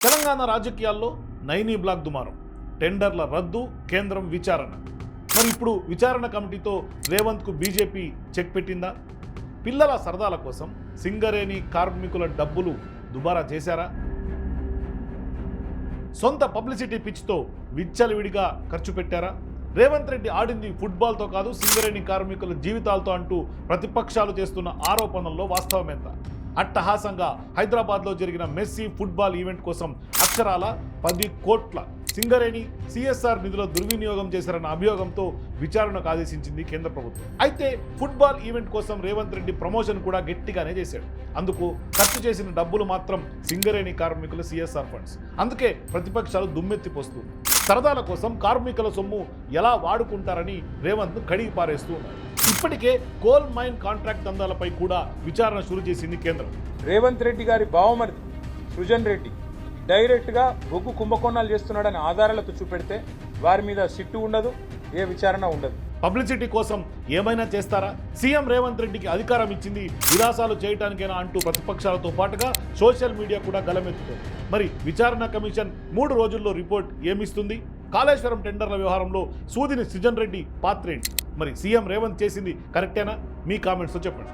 తెలంగాణ రాజకీయాల్లో నైనీ బ్లాక్ దుమారం, టెండర్ల రద్దు, కేంద్రం విచారణ. మరి ఇప్పుడు విచారణ కమిటీతో రేవంత్కు బీజేపీ చెక్ పెట్టిందా? పిల్లల సరదాల కోసం సింగరేణి కార్మికుల డబ్బులు దుబారా చేశారా? సొంత పబ్లిసిటీ పిచ్తో విచ్చలవిడిగా ఖర్చు పెట్టారా? రేవంత్ రెడ్డి ఆడింది ఫుట్బాల్తో కాదు, సింగరేణి కార్మికుల జీవితాలతో అంటూ ప్రతిపక్షాలు చేస్తున్న ఆరోపణల్లో వాస్తవం ఎంత? అట్టహాసంగా హైదరాబాద్లో జరిగిన మెస్సీ ఫుట్బాల్ ఈవెంట్ కోసం అక్షరాల 10 కోట్ల సింగరేణి సిఎస్ఆర్ నిధుల దుర్వినియోగం చేశారన్న అభియోగంతో విచారణకు ఆదేశించింది కేంద్ర ప్రభుత్వం. అయితే ఫుట్బాల్ ఈవెంట్ కోసం రేవంత్ రెడ్డి ప్రమోషన్ కూడా గట్టిగానే చేశాడు. అందుకు ఖర్చు చేసిన డబ్బులు మాత్రం సింగరేణి కార్మికుల సిఎస్ఆర్ ఫండ్స్. అందుకే ప్రతిపక్షాలు దుమ్మెత్తిపోస్తుంది. సరదాల కోసం కార్మికుల సొమ్ము ఎలా వాడుకుంటారని రేవంత్ కడిగి పారేస్తూ ఉన్నారు. ఇప్పటికే కోల్ మైన్ కాంట్రాక్ట్ దందాలపై కూడా విచారణ షురు చేసింది కేంద్రం. రేవంత్ రెడ్డి గారి బావమరిది సృజన్ రెడ్డి డైరెక్ట్గా బొగ్గు కుంభకోణాలు చేస్తున్నాడని ఆధారాలతో చూపెడితే వారి మీద సిట్టు ఉండదు, ఏ విచారణ ఉండదు. పబ్లిసిటీ కోసం ఏమైనా చేస్తారా? సీఎం రేవంత్ రెడ్డికి అధికారం ఇచ్చింది విలాసాలు చేయడానికైనా అంటూ ప్రతిపక్షాలతో పాటుగా సోషల్ మీడియా కూడా గలమెత్తుతోంది. మరి విచారణ కమిషన్ 3 రోజుల్లో రిపోర్ట్ ఏమిస్తుంది? కాళేశ్వరం టెండర్ల వ్యవహారంలో సూదిని సృజన్ రెడ్డి పాత్రేంటి? మరి సీఎం రేవంత్ చేసింది కరెక్టేనా? మీ కామెంట్స్తో చెప్పండి.